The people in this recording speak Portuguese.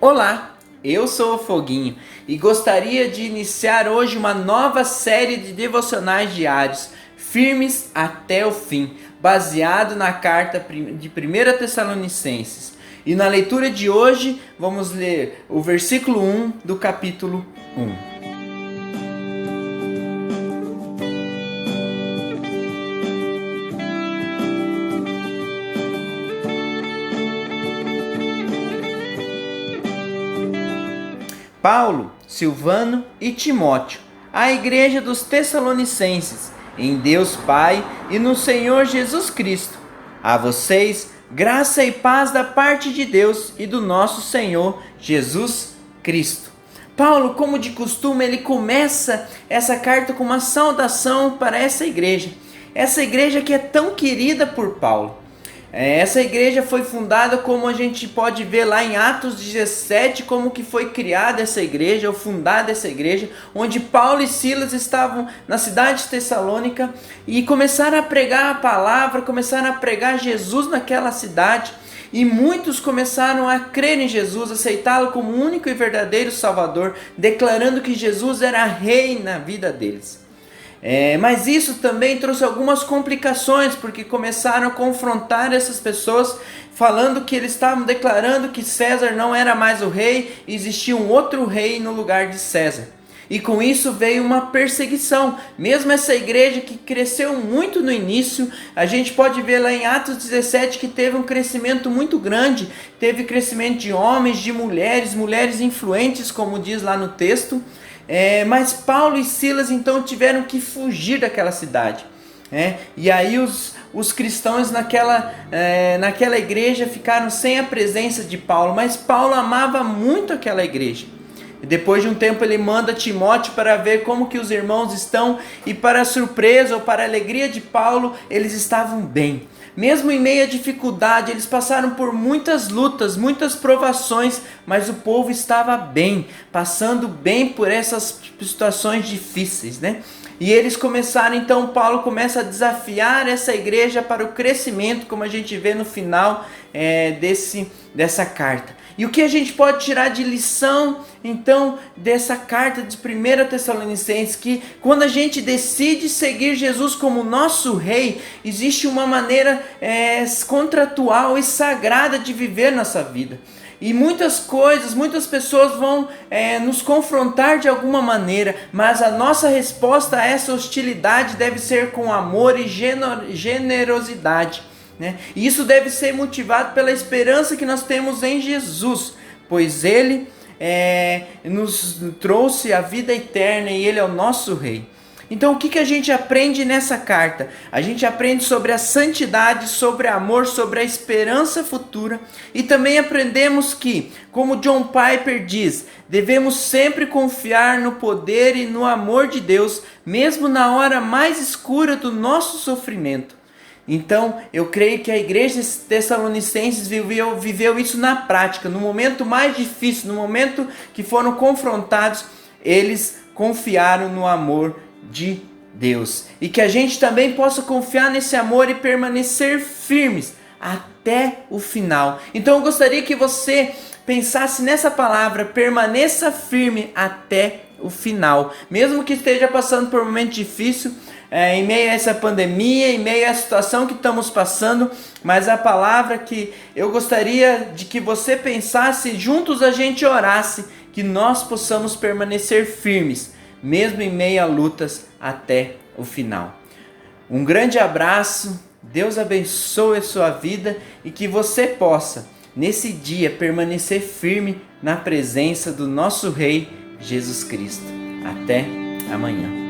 Olá, eu sou o Foguinho e gostaria de iniciar hoje uma nova série de devocionais diários, firmes até o fim, baseado na carta de 1 Tessalonicenses. E na leitura de hoje vamos ler o versículo 1 do capítulo 1. Paulo, Silvano e Timóteo, à igreja dos Tessalonicenses, em Deus Pai e no Senhor Jesus Cristo. A vocês, graça e paz da parte de Deus e do nosso Senhor Jesus Cristo. Paulo, como de costume, ele começa essa carta com uma saudação para essa igreja que é tão querida por Paulo. Essa igreja foi fundada, como a gente pode ver lá em Atos 17, como que foi criada essa igreja, ou fundada essa igreja, onde Paulo e Silas estavam na cidade de Tessalônica e começaram a pregar a palavra, começaram a pregar Jesus naquela cidade, e muitos começaram a crer em Jesus, aceitá-lo como único e verdadeiro Salvador, declarando que Jesus era rei na vida deles. Mas isso também trouxe algumas complicações, porque começaram a confrontar essas pessoas, falando que eles estavam declarando que César não era mais o rei, e existia um outro rei no lugar de César. E com isso veio uma perseguição. Mesmo essa igreja que cresceu muito no início, a gente pode ver lá em Atos 17 que teve um crescimento muito grande, teve crescimento de homens, de mulheres, mulheres influentes, como diz lá no texto. Mas Paulo e Silas então tiveram que fugir daquela cidade. E aí os cristãos naquela igreja ficaram sem a presença de Paulo, mas Paulo amava muito aquela igreja. E depois de um tempo ele manda Timóteo para ver como que os irmãos estão, e para a surpresa ou para a alegria de Paulo, eles estavam bem. Mesmo em meio à dificuldade, eles passaram por muitas lutas, muitas provações, mas o povo estava bem, passando bem por essas situações difíceis, E eles começaram, então Paulo começa a desafiar essa igreja para o crescimento, como a gente vê no final dessa carta. E o que a gente pode tirar de lição, então, dessa carta de 1 Tessalonicenses? Que quando a gente decide seguir Jesus como nosso rei, existe uma maneira contratual e sagrada de viver nossa vida. E muitas pessoas vão nos confrontar de alguma maneira, mas a nossa resposta a essa hostilidade deve ser com amor e generosidade. E isso deve ser motivado pela esperança que nós temos em Jesus, pois Ele nos trouxe a vida eterna e Ele é o nosso Rei. Então o que a gente aprende nessa carta? A gente aprende sobre a santidade, sobre amor, sobre a esperança futura, e também aprendemos que, como John Piper diz, devemos sempre confiar no poder e no amor de Deus, mesmo na hora mais escura do nosso sofrimento. Então, eu creio que a igreja Tessalonicenses viveu isso na prática. No momento mais difícil, no momento que foram confrontados, eles confiaram no amor de Deus. E que a gente também possa confiar nesse amor e permanecer firmes até o final. Então, eu gostaria que você pensasse nessa palavra: permaneça firme até o final. Mesmo que esteja passando por um momento difícil, em meio a essa pandemia, em meio à situação que estamos passando, mas a palavra que eu gostaria de que você pensasse, juntos a gente orasse, que nós possamos permanecer firmes, mesmo em meio a lutas, até o final. Um grande abraço, Deus abençoe a sua vida e que você possa, nesse dia, permanecer firme na presença do nosso Rei Jesus Cristo. Até amanhã.